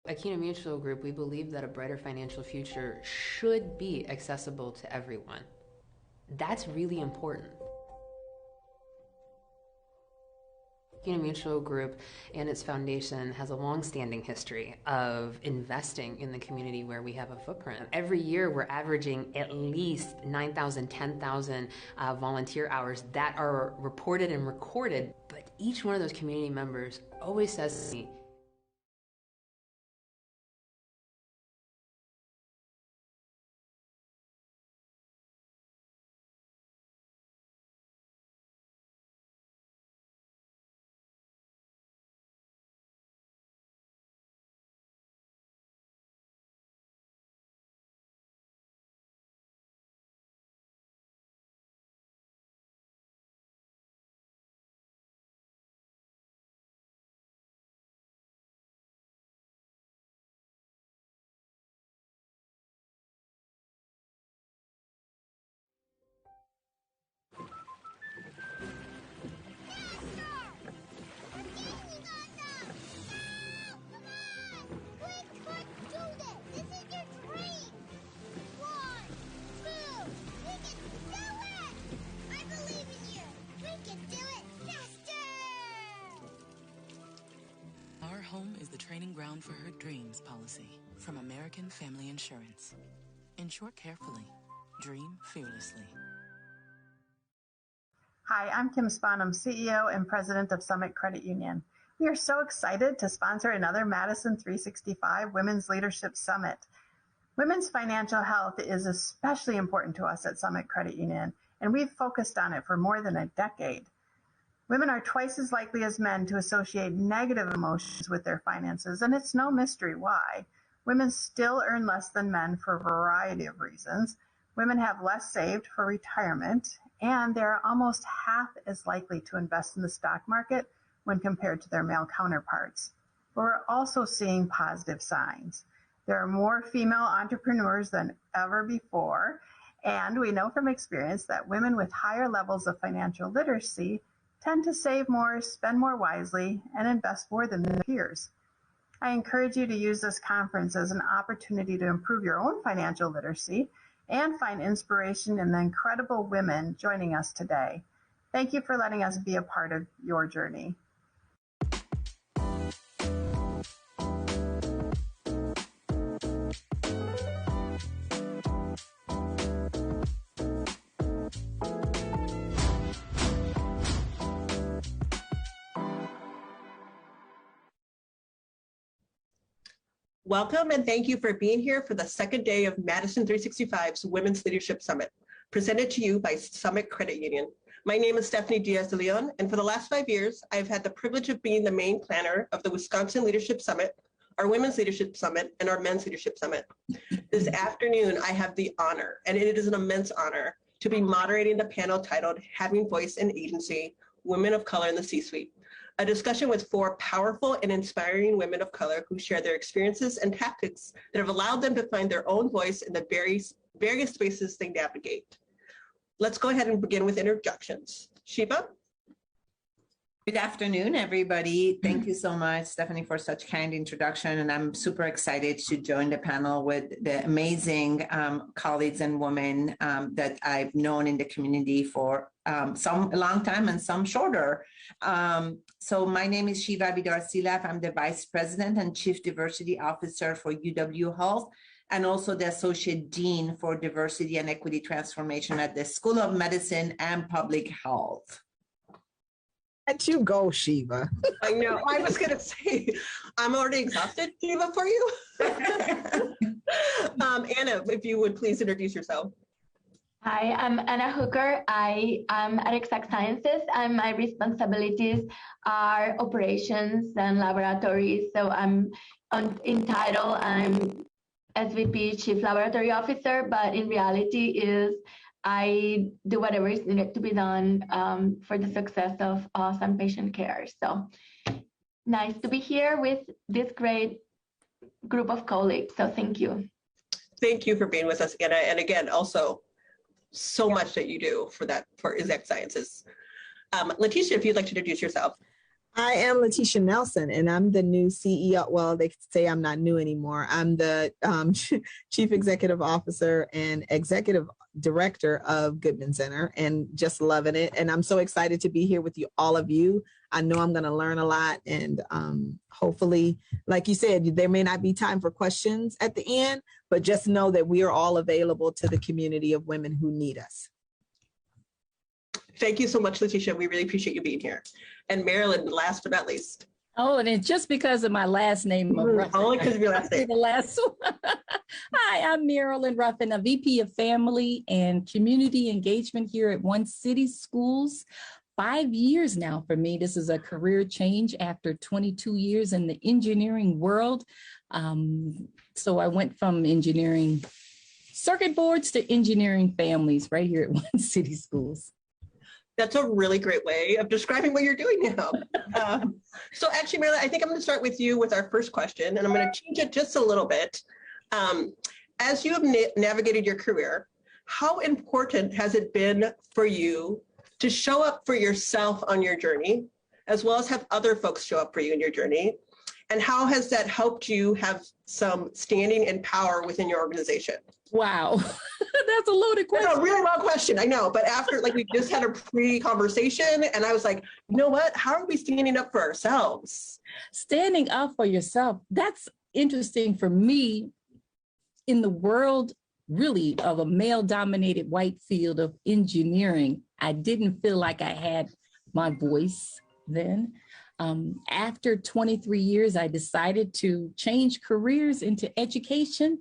At Kina Mutual Group, we believe that a brighter financial future should be accessible to everyone. That's really important. Kina Mutual Group and its foundation has a long-standing history of investing in the community where we have a footprint. Every year, we're averaging at least 9,000, 10,000 volunteer hours that are reported and recorded. But each one of those community members always says to me, Home is the training ground for her dreams policy from American Family Insurance. Insure carefully. Dream fearlessly. Hi, I'm Kim Sponham, CEO and President of Summit Credit Union. We are so excited to sponsor another Madison 365 Women's Leadership Summit. Women's financial health is especially important to us at Summit Credit Union, and we've focused on it for more than a decade. Women are twice as likely as men to associate negative emotions with their finances, and it's no mystery why. Women still earn less than men for a variety of reasons. Women have less saved for retirement, and they're almost half as likely to invest in the stock market when compared to their male counterparts. But we're also seeing positive signs. There are more female entrepreneurs than ever before, and we know from experience that women with higher levels of financial literacy tend to save more, spend more wisely, and invest more than their peers. I encourage you to use this conference as an opportunity to improve your own financial literacy and find inspiration in the incredible women joining us today. Thank you for letting us be a part of your journey. Welcome and thank you for being here for the second day of Madison 365's Women's Leadership Summit, presented to you by Summit Credit Union. My name is Stephanie Díaz de León, and for the last 5 years, I've had the privilege of being the main planner of the Wisconsin Leadership Summit, our Women's Leadership Summit, and our Men's Leadership Summit. This afternoon, I have the honor, and it is an immense honor, to be moderating the panel titled Having Voice and Agency, Women of Color in the C-Suite, a discussion with 4 powerful and inspiring women of color who share their experiences and tactics that have allowed them to find their own voice in the various spaces they navigate. Let's go ahead and begin with introductions. Shiva? Good afternoon, everybody. Thank you so much, Stephanie, for such kind introduction. And I'm super excited to join the panel with the amazing colleagues and women that I've known in the community for some a long time and some shorter. So my name is Shiva Bidar-Sielaff. I'm the Vice President and Chief Diversity Officer for UW Health, and also the Associate Dean for Diversity and Equity Transformation at the School of Medicine and Public Health. Let you go, Shiva. I know. I was going to say, I'm already exhausted, Shiva, for you. Anna, if you would please introduce yourself. Hi, I'm Anna Hooker. I am at Exact Sciences, and my responsibilities are operations and laboratories. So I'm in title, I'm SVP, Chief Laboratory Officer, but in reality is I do whatever is needed to be done for the success of awesome patient care. So nice to be here with this great group of colleagues. So thank you. Thank you for being with us, Anna. And again, also so much that you do for Exact Sciences. Letesha, if you'd like to introduce yourself. I am Letesha Nelson, and I'm the new CEO. Well, they say I'm not new anymore. I'm the Chief Executive Officer and Executive Director of Goodman Center, and just loving it. And I'm so excited to be here with you, all of you. I know I'm going to learn a lot, and hopefully, like you said, there may not be time for questions at the end, but just know that we are all available to the community of women who need us. Thank you so much, Letesha. We really appreciate you being here. And Marilyn, last but not least. Oh, and it's just because of my last name. Only because of your last name. The last one. Hi, I'm Marilyn Ruffin, a VP of Family and Community Engagement here at One City Schools. 5 years now for me. This is a career change after 22 years in the engineering world. So I went from engineering circuit boards to engineering families right here at One City Schools. That's a really great way of describing what you're doing now. So actually, Marilyn, I think I'm going to start with you with our first question, and I'm going to change it just a little bit. As you have navigated your career, how important has it been for you to show up for yourself on your journey, as well as have other folks show up for you in your journey? And how has that helped you have some standing and power within your organization? Wow, that's a loaded question. That's a really long question, I know. But after, like, we just had a pre-conversation, and I was like, you know what? How are we standing up for ourselves? Standing up for yourself, that's interesting for me in the world, really, of a male-dominated white field of engineering. I didn't feel like I had my voice then. After 23 years, I decided to change careers into education.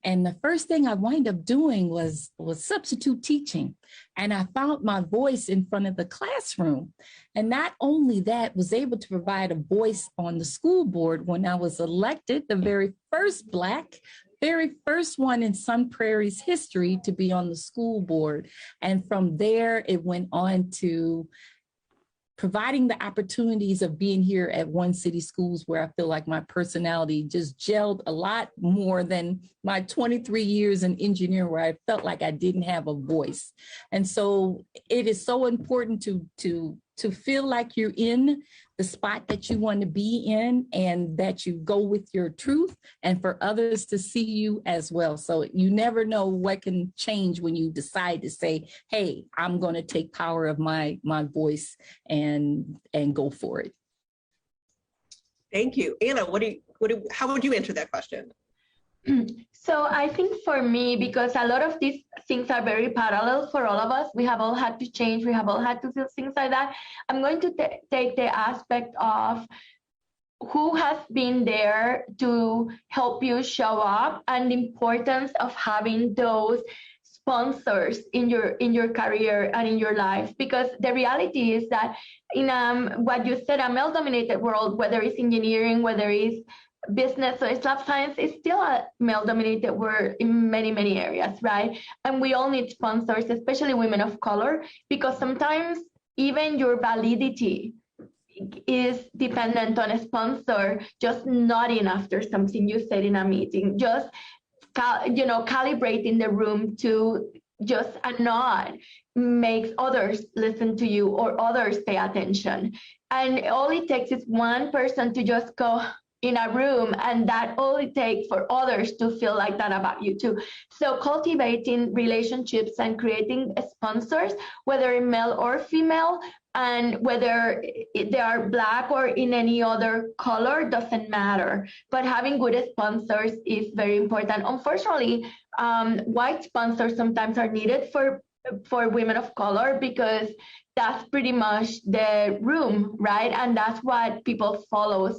And the first thing I wound up doing was substitute teaching. And I found my voice in front of the classroom. And not only that, was able to provide a voice on the school board when I was elected, the very first Black, very first one in Sun Prairie's history to be on the school board. And from there, it went on to providing the opportunities of being here at One City Schools, where I feel like my personality just gelled a lot more than my 23 years in engineering, where I felt like I didn't have a voice. And so it is so important to feel like you're in the spot that you want to be in, and that you go with your truth, and for others to see you as well. So you never know what can change when you decide to say, hey, I'm going to take power of my voice and go for it. Thank you. Anna, how would you answer that question? So I think for me, because a lot of these things are very parallel for all of us, we have all had to change, we have all had to feel things like that. I'm going to take the aspect of who has been there to help you show up, and the importance of having those sponsors in your career and in your life. Because the reality is that in what you said, a male-dominated world, whether it's engineering, whether it's business or lab science, is still a male-dominated world in many, many areas, right? And we all need sponsors, especially women of color, because sometimes even your validity is dependent on a sponsor just nodding after something you said in a meeting, just calibrating the room to just a nod makes others listen to you or others pay attention. And all it takes is one person to just go in a room, and that all it takes for others to feel like that about you too. So cultivating relationships and creating sponsors, whether male or female, and whether they are Black or in any other color, doesn't matter. But having good sponsors is very important. Unfortunately, white sponsors sometimes are needed for women of color, because that's pretty much the room, right? And that's what people follow.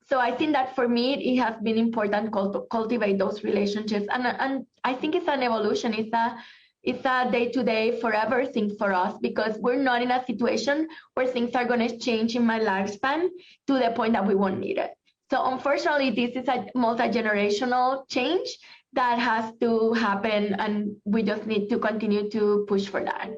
So I think that for me, it has been important to cultivate those relationships. And I think it's an evolution. It's a day-to-day, forever thing for us, because we're not in a situation where things are going to change in my lifespan to the point that we won't need it. So unfortunately, this is a multi-generational change that has to happen, and we just need to continue to push for that.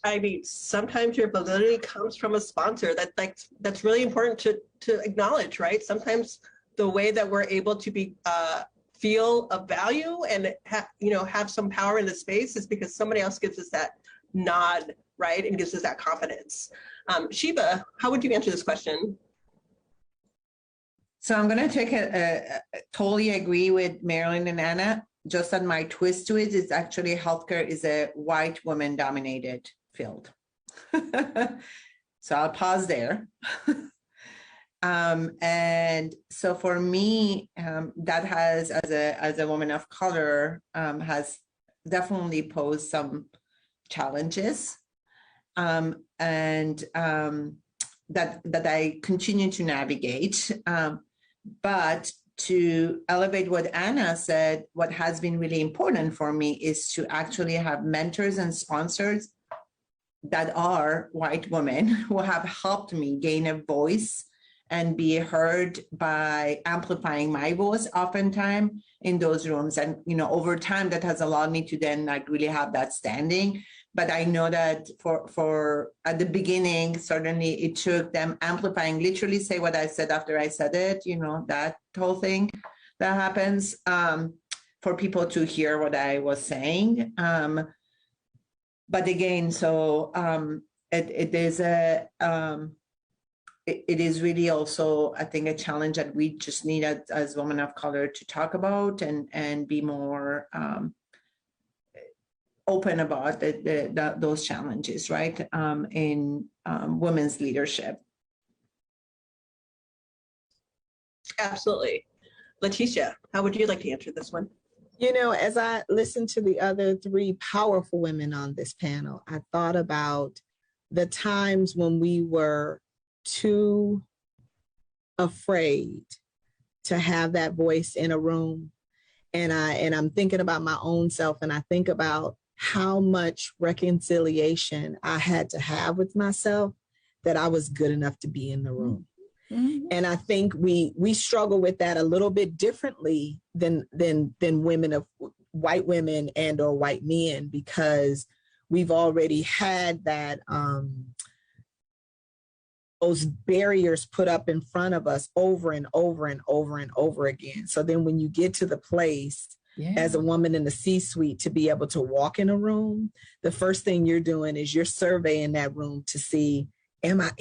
I mean, sometimes your validity comes from a sponsor. That's really important to acknowledge, right? Sometimes the way that we're able to feel of value and have some power in the space is because somebody else gives us that nod, right, and gives us that confidence. Shiva, how would you answer this question? So I'm going to take totally agree with Marilyn and Anna. Just that my twist to it is actually healthcare is a white woman dominated field. So I'll pause there. And so for me, that has, as a woman of color, has definitely posed some challenges, and that I continue to navigate. But to elevate what Anna said, what has been really important for me is to actually have mentors and sponsors that are white women who have helped me gain a voice and be heard by amplifying my voice oftentimes in those rooms. And, over time that has allowed me to then really have that standing. But I know that for at the beginning, certainly it took them amplifying, literally say what I said after I said it, that whole thing that happens, for people to hear what I was saying. But again, so it is really also, I think, a challenge that we just need as women of color to talk about and be more open about those challenges, right, in women's leadership. Absolutely. Letesha, how would you like to answer this one? As I listened to the other three powerful women on this panel, I thought about the times when we were too afraid to have that voice in a room. And I'm thinking about my own self, and I think about how much reconciliation I had to have with myself that I was good enough to be in the room. Mm-hmm. And I think we struggle with that a little bit differently than women of white women and or white men, because we've already had that those barriers put up in front of us over and over and over and over again. So then when you get to the place as a woman in the C-suite to be able to walk in a room, the first thing you're doing is you're surveying that room to see, am I,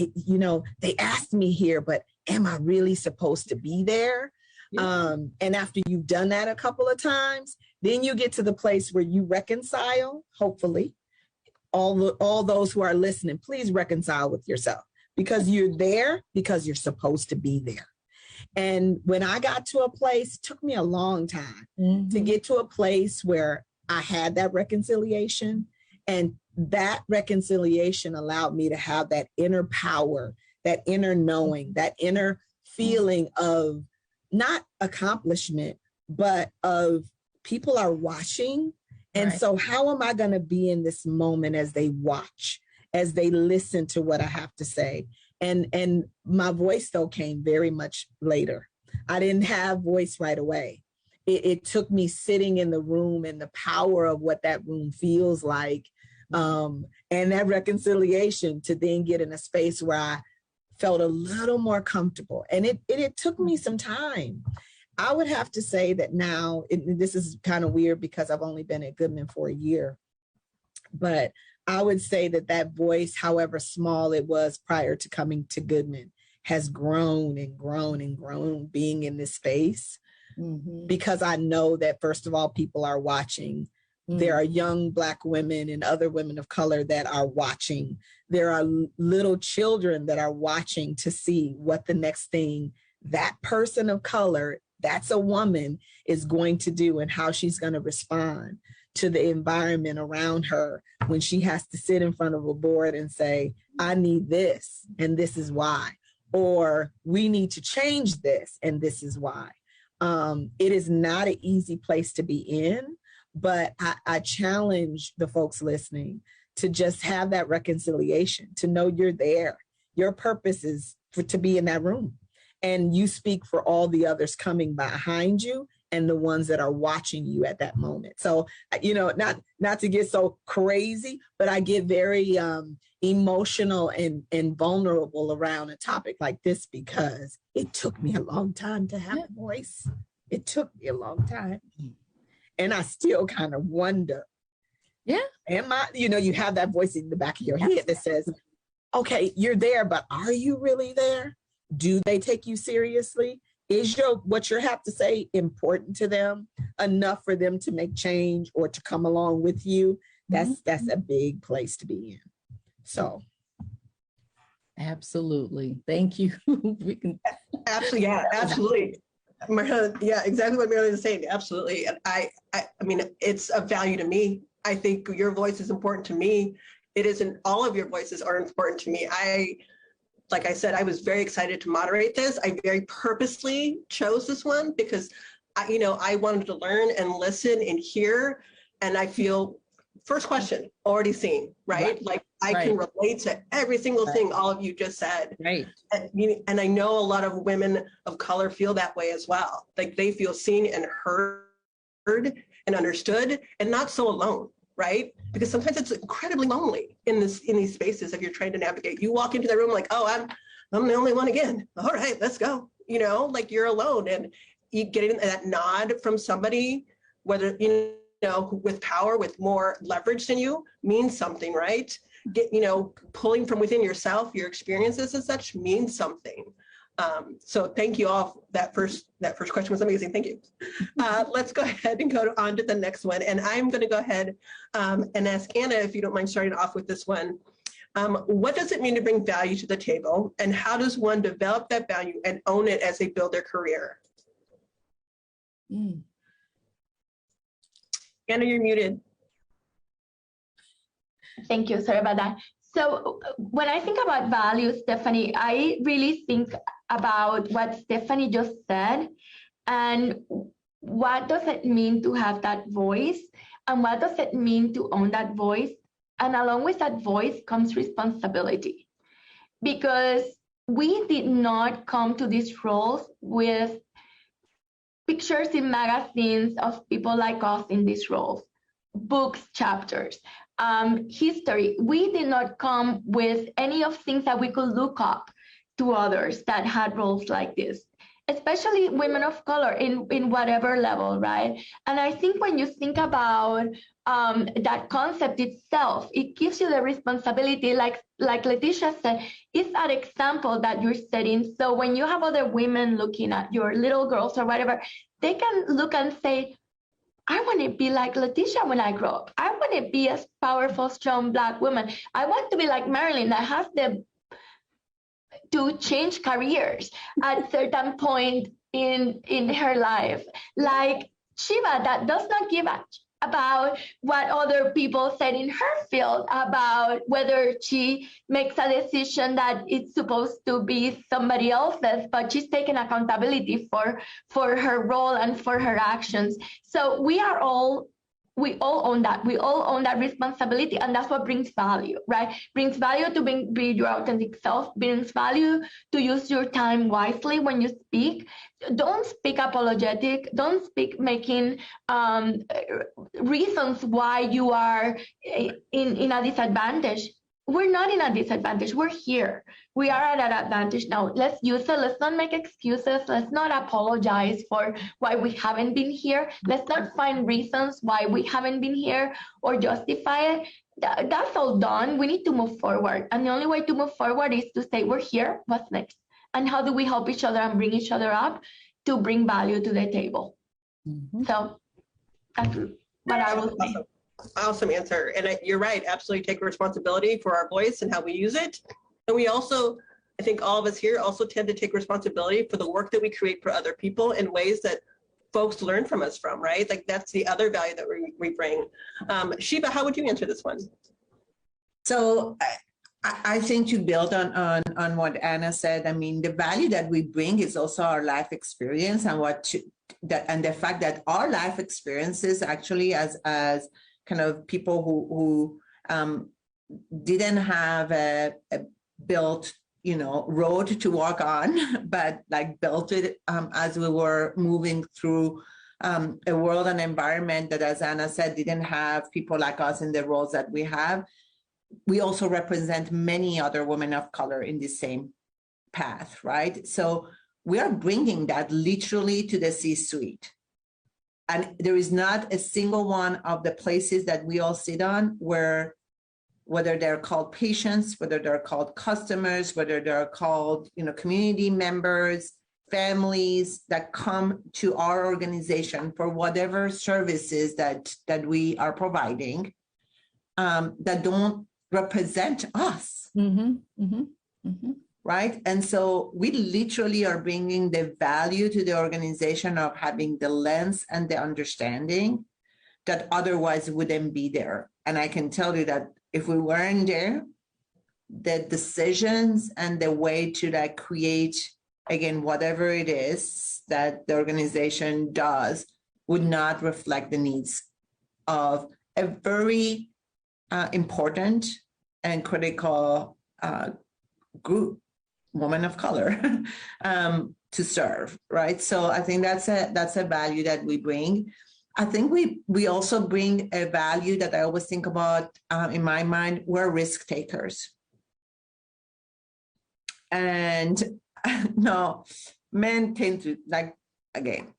they asked me here, but am I really supposed to be there? Yeah. And after you've done that a couple of times, then you get to the place where you reconcile, hopefully. All those who are listening, please reconcile with yourself, because you're there because you're supposed to be there. And when I got to a place, it took me a long time to get to a place where I had that reconciliation. And that reconciliation allowed me to have that inner power, that inner knowing, that inner feeling of not accomplishment, but of people are watching. And so how am I going to be in this moment as they watch, as they listen to what I have to say? And my voice, though, came very much later. I didn't have voice right away. It took me sitting in the room and the power of what that room feels like, and that reconciliation to then get in a space where I felt a little more comfortable. And it took me some time. I would have to say that now, this is kind of weird because I've only been at Goodman for a year, but I would say that voice, however small it was prior to coming to Goodman, has grown and grown and grown being in this space, because I know that, first of all, people are watching. There are young Black women and other women of color that are watching. There are little children that are watching to see what the next thing that person of color, that's a woman, is going to do and how she's going to respond to the environment around her when she has to sit in front of a board and say, I need this, and this is why. Or we need to change this, and this is why. It is not an easy place to be in, but I challenge the folks listening to just have that reconciliation, to know you're there. Your purpose is to be in that room. And you speak for all the others coming behind you and the ones that are watching you at that moment. So, not to get so crazy, but I get very emotional and vulnerable around a topic like this, because it took me a long time to have a voice. It took me a long time. And I still kind of wonder, am I, you have that voice in the back of your head that says, okay, you're there, but are you really there? Do they take you seriously? Is what you have to say important to them enough for them to make change or to come along with you? That's a big place to be in. So absolutely. Thank you. We can absolutely, yeah, absolutely. Yeah, exactly what Marilyn is saying. Absolutely. And I mean, it's a value to me. I think your voice is important to me. It isn't all of your voices are important to me. Like I said, I was very excited to moderate this. I very purposely chose this one because I wanted to learn and listen and hear. And I feel, first question, already seen, right? Like I can relate to every single thing all of you just said. Right. And I know a lot of women of color feel that way as well. Like they feel seen and heard and understood and not so alone, right? Because sometimes it's incredibly lonely in these spaces if you're trying to navigate. You walk into the room like, oh, I'm the only one again. All right, let's go. Like you're alone, and you getting that nod from somebody, whether with power, with more leverage than you, means something, right? Pulling from within yourself, your experiences and such means something. So thank you all. That first question was amazing. Thank you. Let's go ahead and go on to the next one. And I'm going to go ahead and ask Anna, if you don't mind starting off with this one. What does it mean to bring value to the table? And how does one develop that value and own it as they build their career? Anna, you're muted. Thank you. Sorry about that. So when I think about value, Stephanie, I really think about what Stephanie just said and what does it mean to have that voice and what does it mean to own that voice? And along with that voice comes responsibility, because we did not come to these roles with pictures in magazines of people like us in these roles, books, chapters, history. We did not come with any of things that we could look up to others that had roles like this, especially women of color in whatever level, right? And I think when you think about that concept itself, it gives you the responsibility, like Letesha said, it's that example that you're setting. So when you have other women looking at your little girls or whatever, they can look and say, I want to be like Letesha when I grow up. I want to be a powerful, strong Black woman. I want to be like Marilyn that has to change careers at certain point in her life. Like Shiva, that does not give a about what other people said in her field about whether she makes a decision that it's supposed to be somebody else's, but she's taking accountability for her role and for her actions. So we all own that. We all own that responsibility, and that's what brings value, right? Brings value to be your authentic self, brings value to use your time wisely when you speak. Don't speak apologetic. Don't speak making reasons why you are in a disadvantage. We're not in a disadvantage. We're here. We are at an advantage now. Let's use it. Let's not make excuses. Let's not apologize for why we haven't been here. Let's not find reasons why we haven't been here or justify it. That's all done. We need to move forward. And the only way to move forward is to say, we're here. What's next? And how do we help each other and bring each other up to bring value to the table? Mm-hmm. So that's what I will say. Awesome answer. And you're right, absolutely take responsibility for our voice and how we use it. And we also, I think all of us here also tend to take responsibility for the work that we create for other people in ways that folks learn from us from, right? Like that's the other value that we bring. Shiva, how would you answer this one? So I think to build on what Anna said, I mean, the value that we bring is also our life experience and and the fact that our life experiences actually as kind of people who didn't have a built, road to walk on, but like built it as we were moving through a world and environment that, as Anna said, didn't have people like us in the roles that we have. We also represent many other women of color in the same path, right? So we are bringing that literally to the C-suite. And there is not a single one of the places that we all sit on where whether they're called patients, whether they're called customers, whether they're called, community members, families that come to our organization for whatever services that we are providing, that don't represent us. Right? And so we literally are bringing the value to the organization of having the lens and the understanding that otherwise wouldn't be there. And I can tell you that if we weren't there, the decisions and the way to create, again, whatever it is that the organization does would not reflect the needs of a very important and critical group, women of color, to serve, right? So I think that's a value that we bring. I think we also bring a value that I always think about in my mind. We're risk takers. And no, men tend to,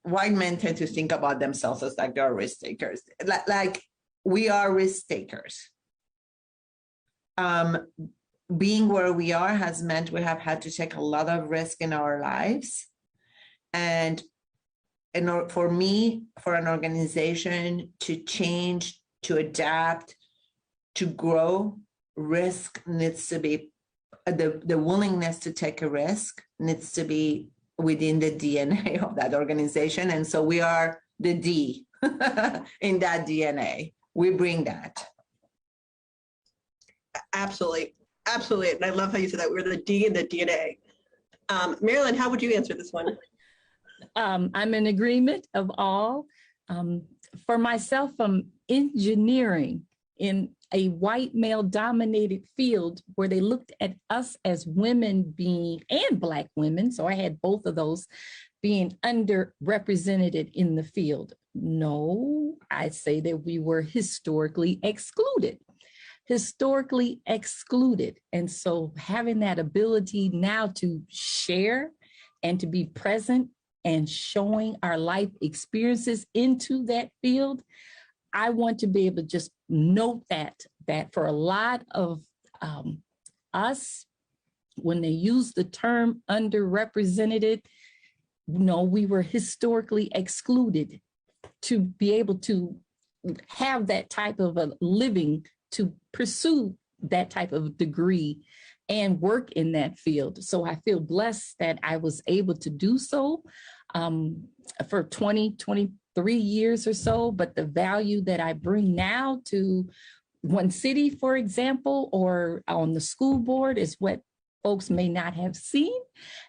white men tend to think about themselves as they're risk takers. Like we are risk takers. Being where we are has meant we have had to take a lot of risk in our lives. And for me, for an organization to change, to adapt, to grow, risk needs to be, the willingness to take a risk needs to be within the DNA of that organization. And so we are the D in that DNA. We bring that. Absolutely. Absolutely. And I love how you said that. We're the D in the DNA. Marilyn, how would you answer this one? I'm in agreement of all. For myself, from engineering in a white male dominated field where they looked at us as women being, and Black women, so I had both of those, being underrepresented in the field. No, I'd say that we were historically excluded. And so having that ability now to share and to be present and showing our life experiences into that field, I want to be able to just note that for a lot of us, when they use the term underrepresented, we were historically excluded to be able to have that type of a living, to pursue that type of degree and work in that field. So I feel blessed that I was able to do so for 23 years or so. But the value that I bring now to one city, for example, or on the school board is what folks may not have seen,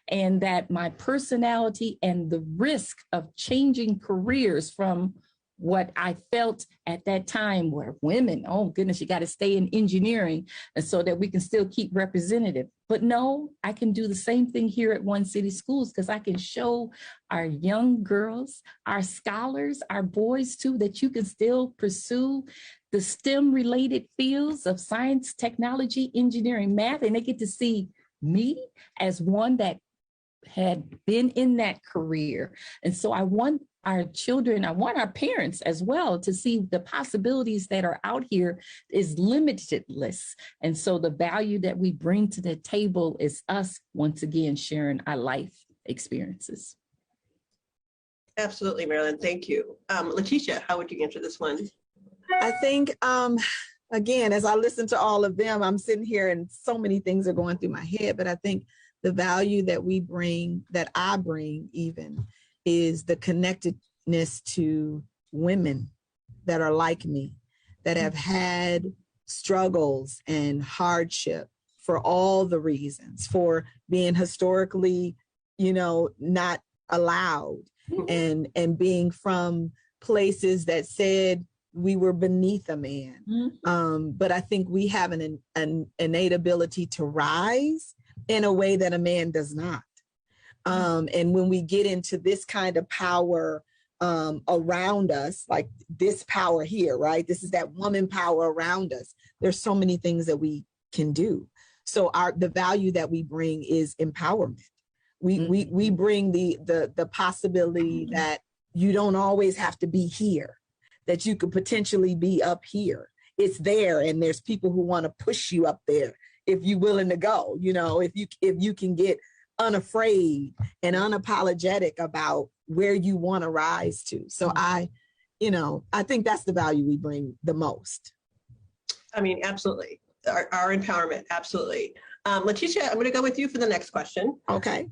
and that my personality and the risk of changing careers from what I felt at that time where women, oh goodness, you got to stay in engineering, and so that we can still keep representative. But no, I can do the same thing here at One City Schools, because I can show our young girls, our scholars, our boys too, that you can still pursue the STEM related fields of science, technology, engineering, math, and they get to see me as one that had been in that career. And so I want our children, I want our parents as well to see the possibilities that are out here is limitless. And so the value that we bring to the table is us, once again, sharing our life experiences. Absolutely, Marilyn. Thank you. Letesha, how would you answer this one? I think, again, as I listen to all of them, I'm sitting here and so many things are going through my head, but I think the value that we bring, that I bring even, is the connectedness to women that are like me, that have had struggles and hardship for all the reasons, for being historically, not allowed, and being from places that said we were beneath a man. But I think we have an innate ability to rise in a way that a man does not. And when we get into this kind of power around us, like this power here, right? This is that woman power around us. There's so many things that we can do. So the value that we bring is empowerment. We bring the possibility that you don't always have to be here, that you could potentially be up here it's there, and there's people who want to push you up there if you're willing to go, if you can get unafraid and unapologetic about where you want to rise to. So I think that's the value we bring the most. I mean, absolutely. Our empowerment, absolutely. Letesha, I'm going to go with you for the next question. Okay.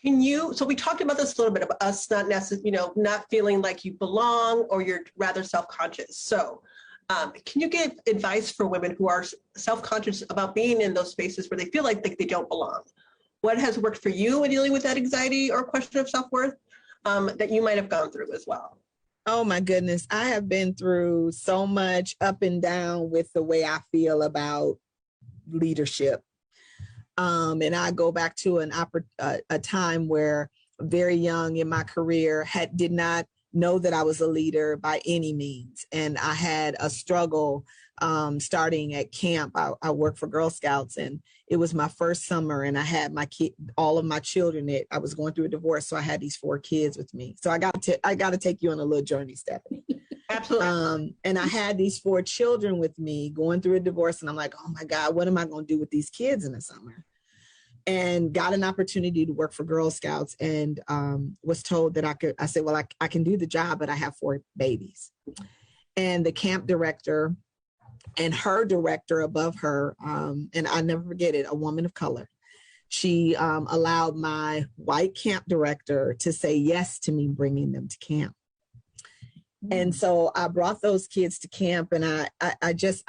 So we talked about this a little bit, about us not necessarily, not feeling like you belong, or you're rather self-conscious. So can you give advice for women who are self-conscious about being in those spaces where they feel like they don't belong? What has worked for you in dealing with that anxiety or question of self-worth that you might have gone through as well? Oh my goodness. I have been through so much up and down with the way I feel about leadership. And I go back to a time where very young in my career did not know that I was a leader by any means. And I had a struggle starting at camp. I worked for Girl Scouts, and it was my first summer, and I had all of my children. I was going through a divorce, so I had these 4 kids with me. So I got to take you on a little journey, Stephanie. Absolutely. And I had these 4 children with me going through a divorce, and I'm like, oh my God, what am I going to do with these kids in the summer? And got an opportunity to work for Girl Scouts, and was told that I said, well, I can do the job, but I have 4 babies. And the camp director and her director above her, and I never forget it, a woman of color, she allowed my white camp director to say yes to me bringing them to camp. And so I brought those kids to camp, and I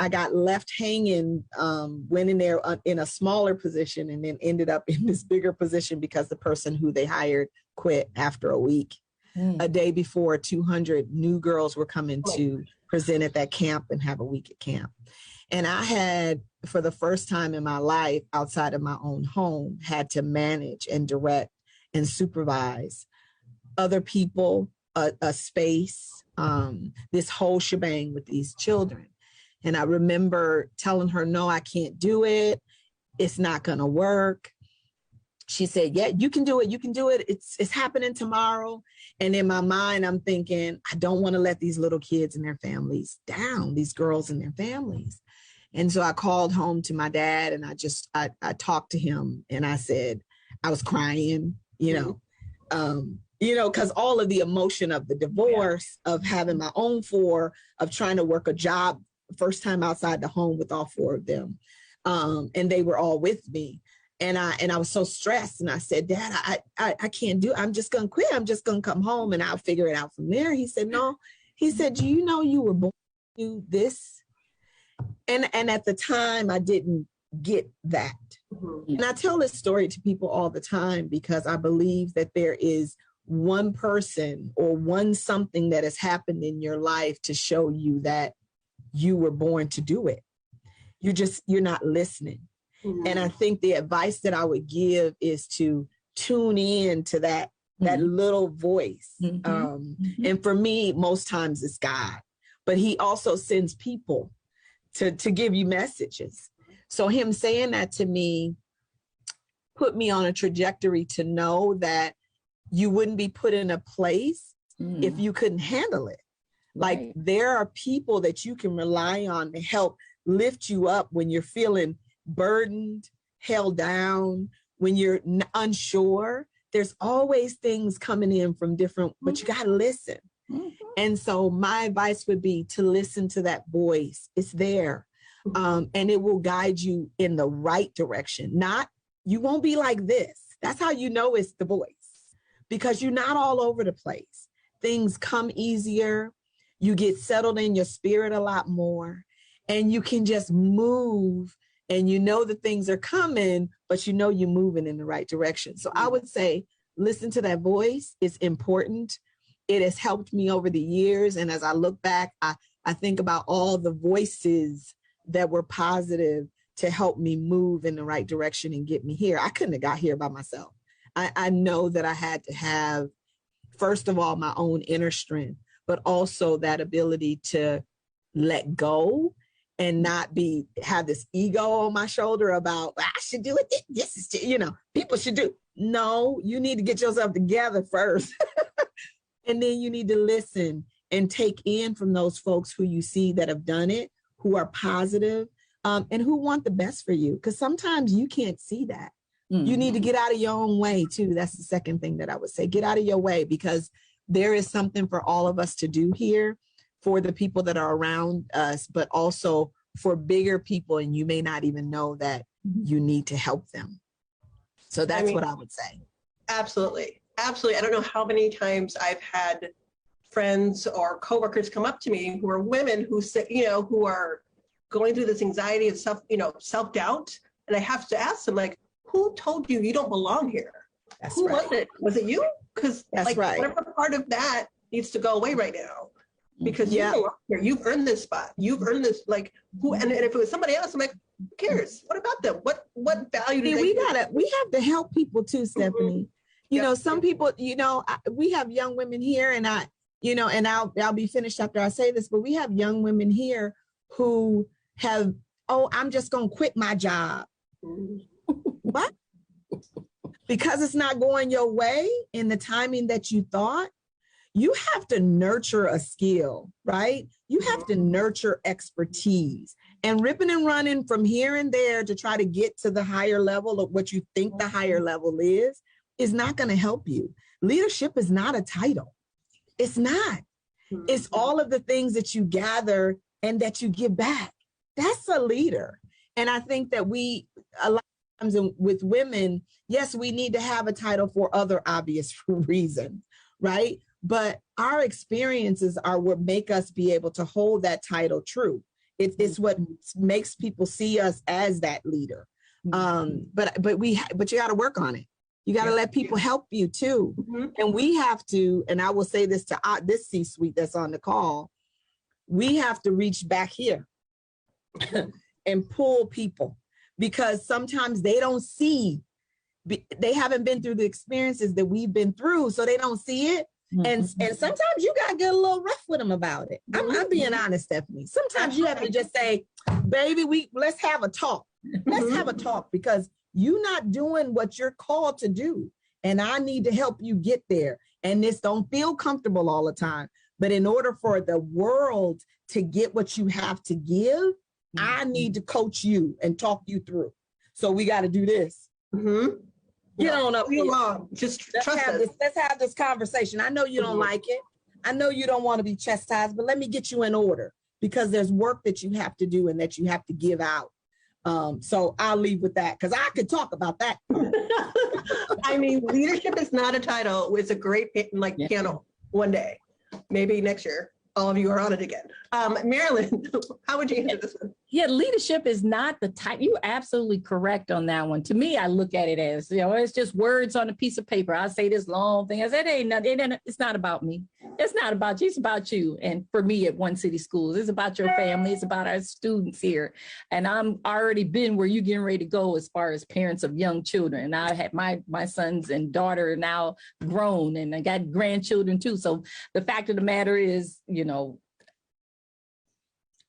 got left hanging, went in there in a smaller position, and then ended up in this bigger position because the person who they hired quit after a week. A day before, 200 new girls were coming to present at that camp and have a week at camp. And I had, for the first time in my life, outside of my own home, had to manage and direct and supervise other people, a space, this whole shebang with these children. And I remember telling her, no, I can't do it. It's not going to work. She said, yeah, you can do it. You can do it. It's happening tomorrow. And in my mind, I'm thinking, I don't want to let these little kids and their families down, these girls and their families. And so I called home to my dad, and I talked to him, and I said, I was crying, because all of the emotion of the divorce, of having my own 4, of trying to work a job, first time outside the home with all 4 of them. And they were all with me. And I was so stressed, and I said, Dad, I can't do it. I'm just going to quit. I'm just going to come home and I'll figure it out from there. He said, no. He said, do you know you were born to do this? And at the time, I didn't get that. Mm-hmm. And I tell this story to people all the time because I believe that there is one person or one something that has happened in your life to show you that you were born to do it. You're not listening. Mm-hmm. And I think the advice that I would give is to tune in to that little voice. Mm-hmm. And for me, most times it's God, but he also sends people to give you messages. So him saying that to me put me on a trajectory to know that you wouldn't be put in a place if you couldn't handle it. Like right. There are people that you can rely on to help lift you up when you're feeling burdened, held down, when you're unsure. There's always things coming in from different, but you got to listen. Mm-hmm. And so my advice would be to listen to that voice. It's there. And it will guide you in the right direction. You won't be like this. That's how you know it's the voice, because you're not all over the place. Things come easier. You get settled in your spirit a lot more, and you can just move, and you know that things are coming, but you know you're moving in the right direction. So I would say, listen to that voice. It's important. It has helped me over the years. And as I look back, I think about all the voices that were positive to help me move in the right direction and get me here. I couldn't have got here by myself. I know that I had to have, first of all, my own inner strength, but also that ability to let go and not have this ego on my shoulder about, I should do it. This is, people should do. No, you need to get yourself together first. And then you need to listen and take in from those folks who you see that have done it, who are positive, and who want the best for you. Because sometimes you can't see that. You need to get out of your own way too. That's the second thing that I would say. Get out of your way, because there is something for all of us to do here for the people that are around us, but also for bigger people. And you may not even know that you need to help them. So that's what I would say. Absolutely. Absolutely. I don't know how many times I've had friends or coworkers come up to me who are women who say, who are going through this anxiety and self-doubt. And I have to ask them, like, who told you don't belong here? That's who right. was it? Was it you? Because whatever part of that needs to go away right now. Because you belong here. You've earned this spot. You've earned this, and if it was somebody else, I'm like, who cares? What about them? What value do they we have to help people too, Stephanie. Some people, we have young women here, and I'll be finished after I say this, but we have young women here who have, I'm just going to quit my job. What? Because it's not going your way in the timing that you thought. You have to nurture a skill, right? You have to nurture expertise, and ripping and running from here and there to try to get to the higher level of what you think the higher level is not going to help you. Leadership is not a title. It's not. It's all of the things that you gather and that you give back. That's a leader. And I think that a lot of times with women, yes, we need to have a title for other obvious reasons, right? But our experiences are what make us be able to hold that title true. It's what makes people see us as that leader. But you got to work on it. You got to let people help you too. And we have to, and I will say this to this C-suite that's on the call, we have to reach back here and pull people, because sometimes they don't see, they haven't been through the experiences that we've been through, so they don't see it. And sometimes you got to get a little rough with them about it. I'm being honest, Stephanie. Sometimes you have to just say, baby, let's have a talk. Let's have a talk, because you're not doing what you're called to do. And I need to help you get there. And this don't feel comfortable all the time. But in order for the world to get what you have to give, I need to coach you and talk you through. So we got to do this. Get on up here. Just let's have this conversation. I know you don't like it. I know you don't want to be chastised, but let me get you in order, because there's work that you have to do and that you have to give out. So I'll leave with that, because I could talk about that. I mean, leadership is not a title. It's a great piano one day, maybe next year. All of you are on it again. Marilyn, how would you answer this one? Yeah, leadership is not the type. You're absolutely correct on that one. To me, I look at it as, it's just words on a piece of paper. I say this long thing. I said, it's not about me. It's not about you. It's about you. And for me at One City Schools, it's about your family. It's about our students here. And I'm already been where you're getting ready to go as far as parents of young children. And I had my sons and daughter are now grown, and I got grandchildren too. So the fact of the matter is,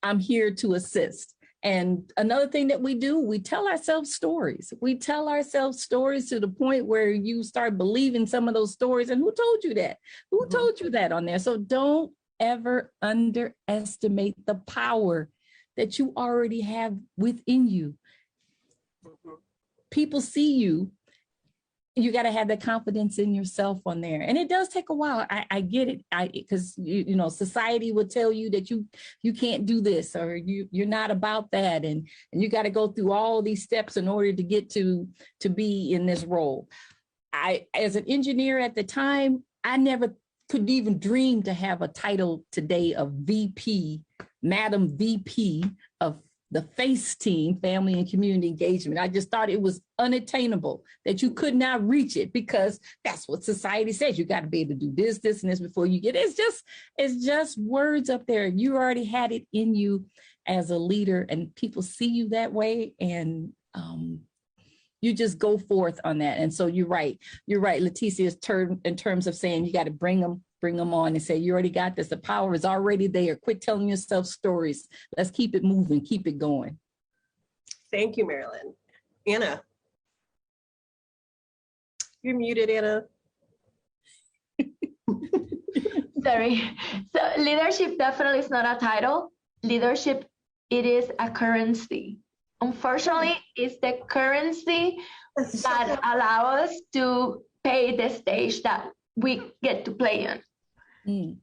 I'm here to assist. And another thing that we do, we tell ourselves stories. We tell ourselves stories to the point where you start believing some of those stories. And who told you that? Who told you that on there? So don't ever underestimate the power that you already have within you. People see you. You got to have that confidence in yourself on there. And it does take a while. I get it. Because society will tell you that you can't do this, or you're not about that. And you got to go through all these steps in order to get to be in this role. As an engineer at the time, I never could even dream to have a title today of VP, Madam VP of the FACE team, Family and Community Engagement. I just thought it was unattainable, that you could not reach it, because that's what society says. You got to be able to do this, this, and this before you get it. It's just words up there. You already had it in you as a leader, and people see you that way, and you just go forth on that. And so you're right. Letesha's term in terms of saying you got to bring them on and say, you already got this. The power is already there. Quit telling yourself stories. Let's keep it moving. Keep it going. Thank you, Marilyn. Anna. You're muted, Anna. Sorry. So leadership definitely is not a title. Leadership it is a currency. Unfortunately, it's the currency that allows us to pay the stage that we get to play in.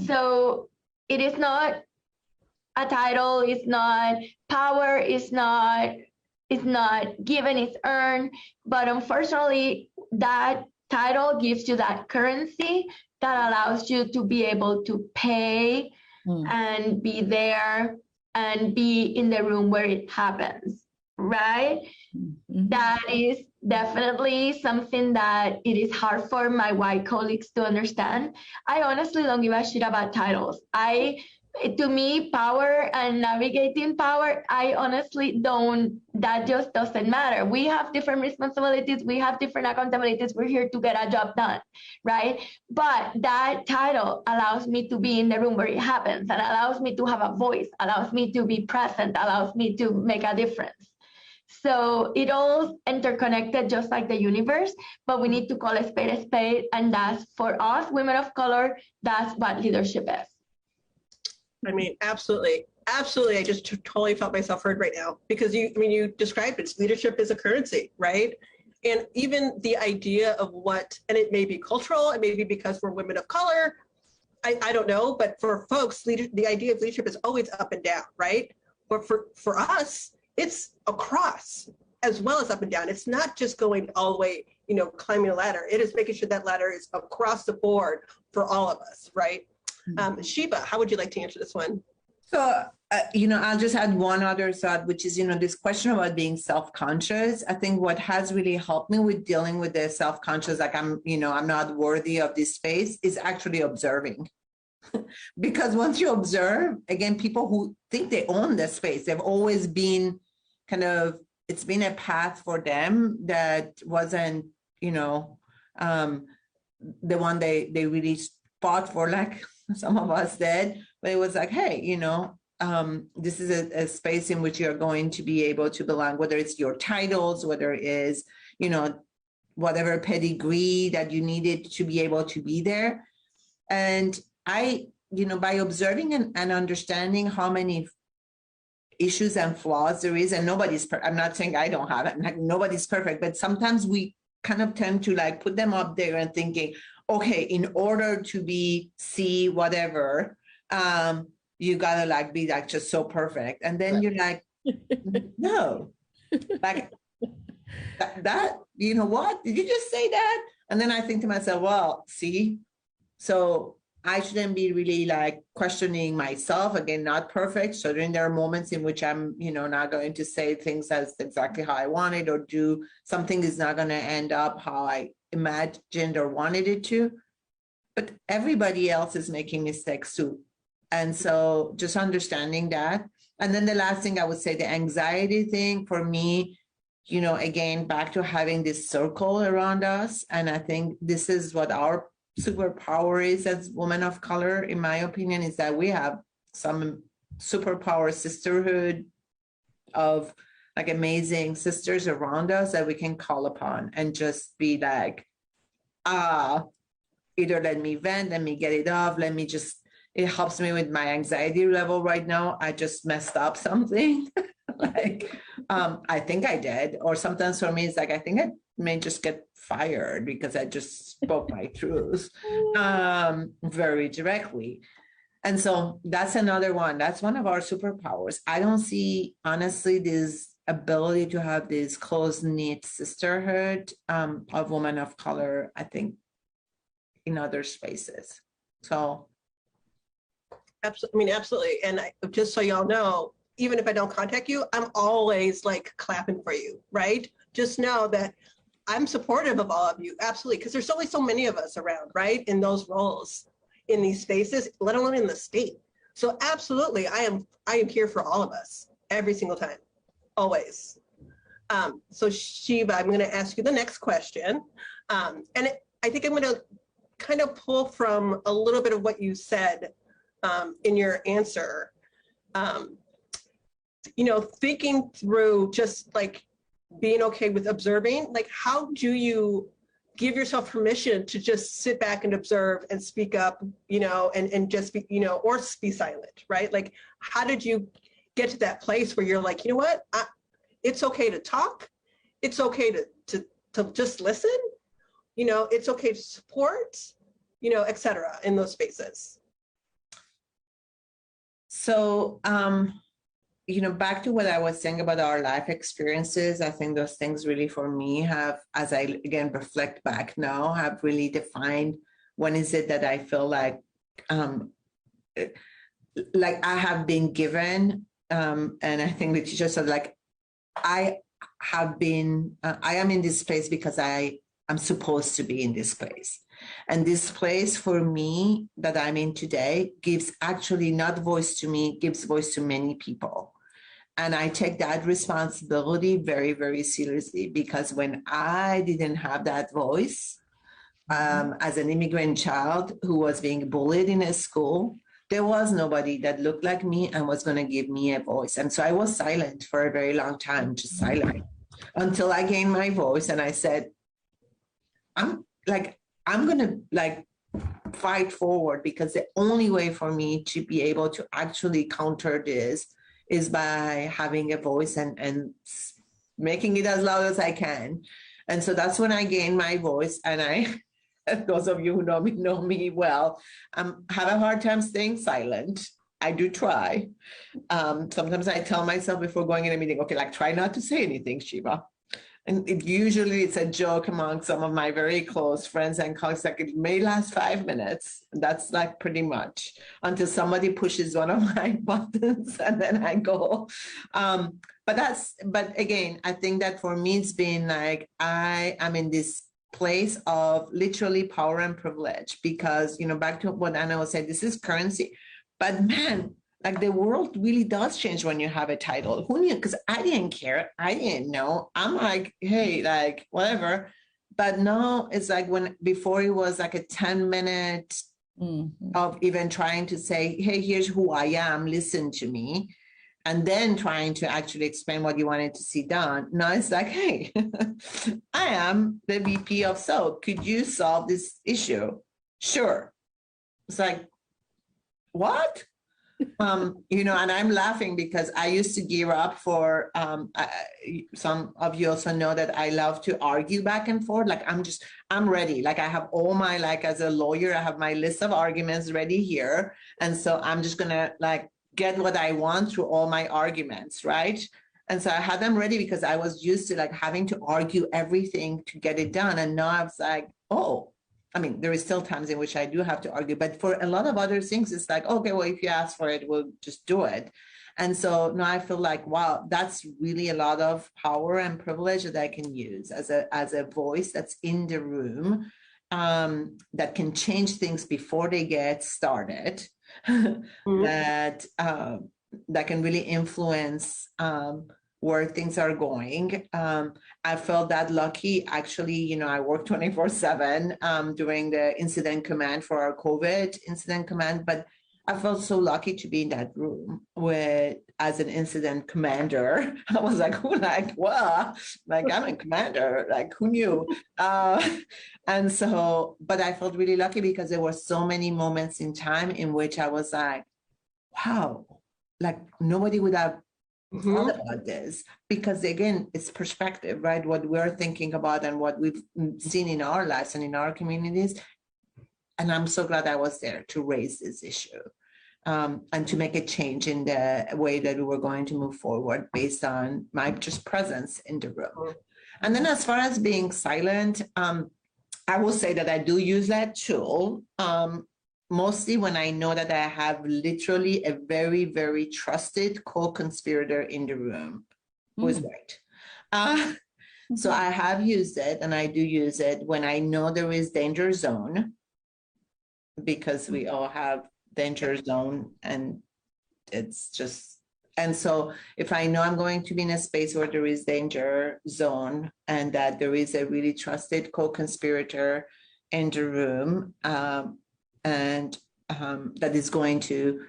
So it is not a title, it's not power, it's not given, it's earned. But unfortunately, that title gives you that currency that allows you to be able to pay and be there and be in the room where it happens, right? That is definitely something that it is hard for my white colleagues to understand. I honestly don't give a shit about titles. To me, power and navigating power, I honestly don't, that just doesn't matter. We have different responsibilities, we have different accountabilities, we're here to get a job done, right? But that title allows me to be in the room where it happens, and allows me to have a voice, allows me to be present, allows me to make a difference. So it all interconnected just like the universe, but we need to call a spade, and that's, for us, women of color, that's what leadership is. I mean, absolutely. Absolutely. I just totally felt myself heard right now, because you described it. Leadership is a currency, right? And even the idea of what, and it may be cultural, it may be because we're women of color, I don't know, but for folks, the idea of leadership is always up and down, right? But for us, it's across as well as up and down. It's not just going all the way, climbing a ladder. It is making sure that ladder is across the board for all of us, right? Shiva, how would you like to answer this one? So, I'll just add one other thought, which is, this question about being self-conscious. I think what has really helped me with dealing with the self-conscious, like I'm not worthy of this space, is actually observing. Because once you observe, again, people who think they own the space, they've always been it's been a path for them that wasn't, the one they really fought for, like some of us did, but it was like, hey, this is a space in which you're going to be able to belong, whether it's your titles, whether it is, whatever pedigree that you needed to be able to be there. And I, by observing and understanding how many issues and flaws there is, and I'm not saying I don't have it, like nobody's perfect, but sometimes we kind of tend to like put them up there and thinking, okay, in order to be whatever, you gotta like be like just so perfect. And then you're like, no, like that, what? Did you just say that? And then I think to myself, well, see, so I shouldn't be really like questioning myself, again, not perfect. So then there are moments in which I'm, not going to say things as exactly how I wanted, or do something is not going to end up how I imagined or wanted it to. But everybody else is making mistakes too. And so just understanding that. And then the last thing I would say, the anxiety thing for me, again, back to having this circle around us. And I think this is what our superpower is as women of color, in my opinion, is that we have some superpower sisterhood of like amazing sisters around us that we can call upon and just be like, either let me vent, let me get it off, it helps me with my anxiety level right now. I just messed up something. Like, I think I did. Or sometimes for me, it's like, I think I may just get fired because I just spoke my truth very directly. And so that's another one. That's one of our superpowers. I don't see, honestly, this ability to have this close-knit sisterhood of women of color, I think, in other spaces. So. Absolutely. And just so y'all know, even if I don't contact you, I'm always like clapping for you, right? Just know that I'm supportive of all of you. Absolutely. Because there's only so many of us around, right? In those roles, in these spaces, let alone in the state. So absolutely, I am here for all of us every single time, always. So Shiva, I'm going to ask you the next question. I think I'm going to kind of pull from a little bit of what you said in your answer. Thinking through just like being okay with observing, like how do you give yourself permission to just sit back and observe and speak up, and just be, or be silent, right? Like, how did you get to that place where you're like, you know what, it's okay to talk. It's okay to just listen. You know, it's okay to support, you know, et cetera, in those spaces. So, you know, back to what I was saying about our life experiences, I think those things really for me have, as I again reflect back now, have really defined when is it that I feel like I have been given, and I think the teacher said, like, I am in this place because I'm supposed to be in this place. And this place for me that I'm in today gives actually not voice to me, gives voice to many people. And I take that responsibility very, very seriously, because when I didn't have that voice, as an immigrant child who was being bullied in a school, there was nobody that looked like me and was going to give me a voice. And so I was silent for a very long time, just silent, until I gained my voice and I said, I'm going to fight forward, because the only way for me to be able to actually counter this is by having a voice and making it as loud as I can. And so that's when I gained my voice. And those of you who know me well, have a hard time staying silent. I do try. Sometimes I tell myself before going in a meeting, okay, try not to say anything, Shiva. And usually it's a joke among some of my very close friends and colleagues, like it may last 5 minutes. That's pretty much until somebody pushes one of my buttons and then I go. But again, I think that for me, it's been I am in this place of literally power and privilege, because, back to what Anna was saying, this is currency, but man, the world really does change when you have a title. Who knew? Because I didn't care. I didn't know. I'm like, hey, whatever. But now it's when before it was a 10-minute of even trying to say, hey, here's who I am. Listen to me. And then trying to actually explain what you wanted to see done. Now it's hey, I am the VP of SOAP. Could you solve this issue? Sure. It's what? And I'm laughing because I used to gear up for, some of you also know that I love to argue back and forth. I'm ready. I have all my, as a lawyer, I have my list of arguments ready here. And so I'm just going to get what I want through all my arguments, right? And so I had them ready because I was used to having to argue everything to get it done. And now I was there is still times in which I do have to argue, but for a lot of other things, it's okay, well, if you ask for it, we'll just do it. And so now I feel wow, that's really a lot of power and privilege that I can use as a voice that's in the room, that can change things before they get started, that can really influence where things are going. I felt that lucky. Actually, I work 24/7 doing the incident command for our COVID incident command, but I felt so lucky to be in that room as an incident commander. I was wow, I'm a commander, who knew? And so, but I felt really lucky because there were so many moments in time in which I was wow, nobody would have thought about this, because again, it's perspective, right? What we're thinking about and what we've seen in our lives and in our communities. And I'm so glad I was there to raise this issue, and to make a change in the way that we were going to move forward based on my just presence in the room. And then as far as being silent, I will say that I do use that tool, mostly when I know that I have literally a very, very trusted co-conspirator in the room who is white. So I have used it, and I do use it when I know there is danger zone, because we all have danger zone, and it's just, and so if I know I'm going to be in a space where there is danger zone and that there is a really trusted co-conspirator in the room, and that is going to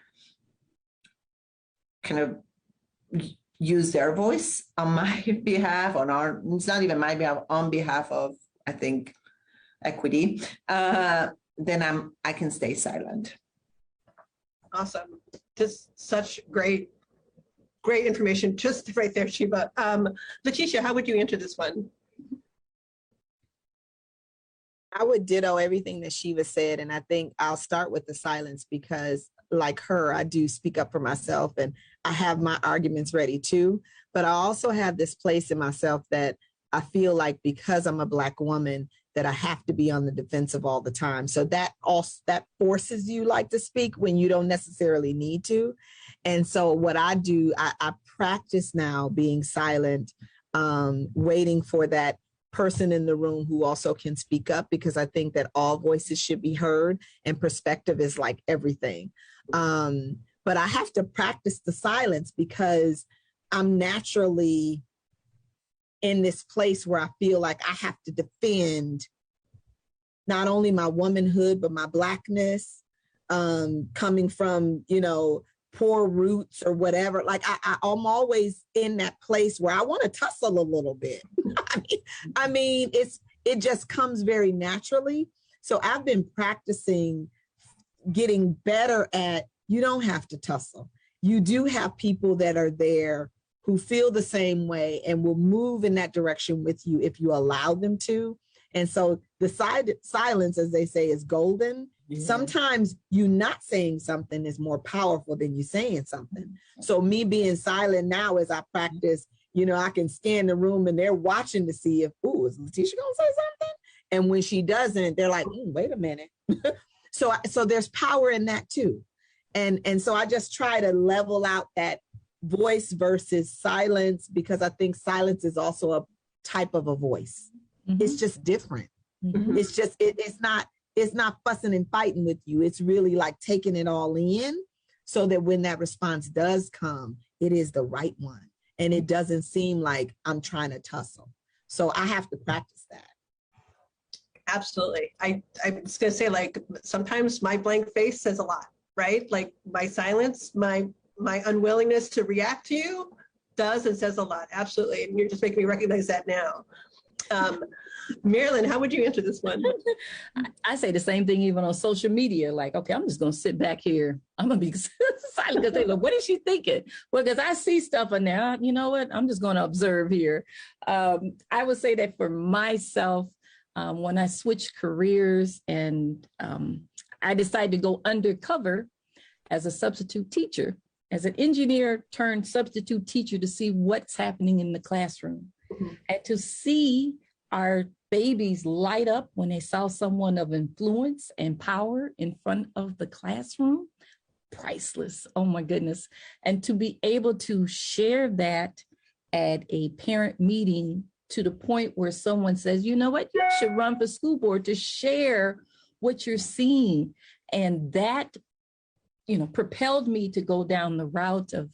kind of use their voice on my behalf, it's not even my behalf, on behalf of, I think, equity, then I can stay silent. Awesome. Just such great great information just right there, Shiva. Letesha, how would you answer this one? I would ditto everything that Shiva said. And I think I'll start with the silence because like her, I do speak up for myself and I have my arguments ready too. But I also have this place in myself that I feel like because I'm a Black woman, that I have to be on the defensive all the time. So that also that forces you like to speak when you don't necessarily need to. And so what I do, I practice now being silent, waiting for that person in the room who also can speak up, because I think that all voices should be heard and perspective is like everything. But I have to practice the silence because I'm naturally in this place where I feel like I have to defend not only my womanhood, but my Blackness, coming from, you know, poor roots or whatever. Like I'm always in that place where I want to tussle a little bit. I mean, it just comes very naturally. So I've been practicing getting better at, you don't have to tussle. You do have people that are there who feel the same way and will move in that direction with you if you allow them to. And so the silence, as they say, is golden. Yeah. Sometimes you not saying something is more powerful than you saying something. So me being silent now as I practice, you know, I can scan the room and they're watching to see if, ooh, is Letesha gonna say something? And when she doesn't, they're like, wait a minute. So there's power in that too. And so I just try to level out that voice versus silence, because I think silence is also a type of a voice. Mm-hmm. It's just different. Mm-hmm. It's just, it's not fussing and fighting with you. It's really like taking it all in so that when that response does come, it is the right one. And it doesn't seem like I'm trying to tussle. So I have to practice that. Absolutely. I was going to say, like, sometimes my blank face says a lot, right? Like my silence, my unwillingness to react to you does and says a lot. Absolutely. And you're just making me recognize that now. Marilyn, how would you answer this one? I say the same thing even on social media. Like, okay, I'm just going to sit back here. I'm going to be silent because they look, what is she thinking? Well, because I see stuff in there. You know what? I'm just going to observe here. I would say that for myself, when I switched careers and I decided to go undercover as a substitute teacher, as an engineer turned substitute teacher, to see what's happening in the classroom. Mm-hmm. And to see our babies light up when they saw someone of influence and power in front of the classroom, priceless. Oh my goodness. And to be able to share that at a parent meeting to the point where someone says, you know what, you should run for school board, to share what you're seeing. And that, you know, propelled me to go down the route of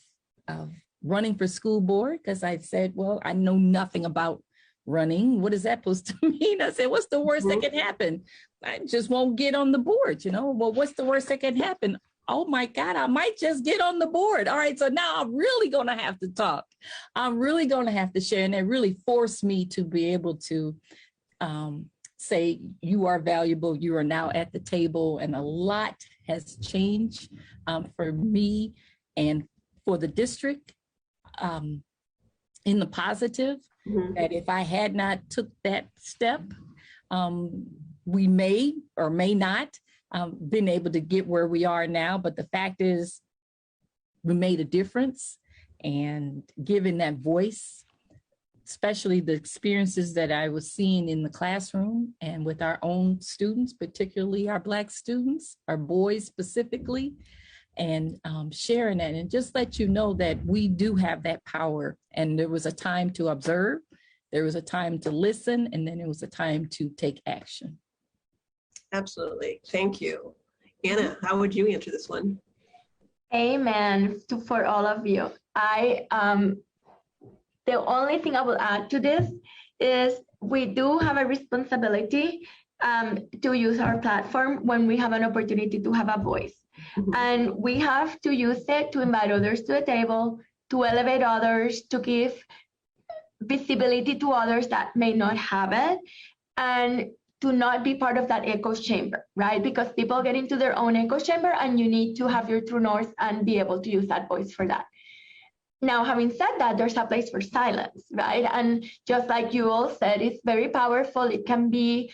running for school board, because I said, well, I know nothing about running. What is that supposed to mean? I said, what's the worst that can happen? I just won't get on the board, you know? Well, what's the worst that can happen? Oh my God, I might just get on the board. All right, so now I'm really going to have to talk. I'm really going to have to share. And it really forced me to be able to say, you are valuable. You are now at the table. And a lot has changed for me and for the district in the positive. Mm-hmm. That if I had not took that step, we may or may not been able to get where we are now. But the fact is, we made a difference, and given that voice, especially the experiences that I was seeing in the classroom and with our own students, particularly our Black students, our boys specifically, and sharing that, and just let you know that we do have that power. And there was a time to observe, there was a time to listen, and then there was a time to take action. Absolutely. Thank you. Anna, how would you answer this one? Amen for all of you. The only thing I will add to this is we do have a responsibility to use our platform when we have an opportunity to have a voice. Mm-hmm. And we have to use it to invite others to the table, to elevate others, to give visibility to others that may not have it, and to not be part of that echo chamber, right? Because people get into their own echo chamber, and you need to have your true north and be able to use that voice for that. Now, having said that, there's a place for silence, right? And just like you all said, it's very powerful. It can be,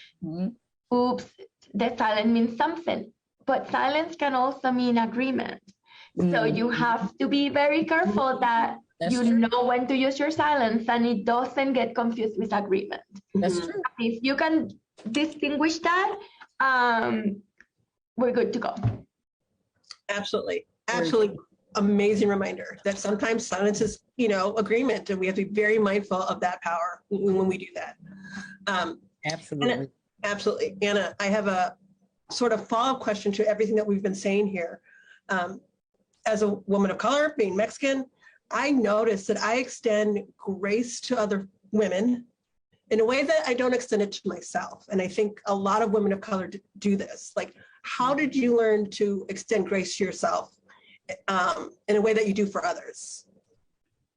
oops, the silence means something, but silence can also mean agreement. So you have to be very careful that you know when to use your silence and it doesn't get confused with agreement. That's true. If you can distinguish that, we're good to go. Absolutely. Absolutely. Amazing reminder that sometimes silence is, agreement, and we have to be very mindful of that power when we do that. Absolutely. Absolutely. Anna, I have a sort of follow-up question to everything that we've been saying here. As a woman of color, being Mexican, I notice that I extend grace to other women in a way that I don't extend it to myself. And I think a lot of women of color do this. Like, how did you learn to extend grace to yourself in a way that you do for others?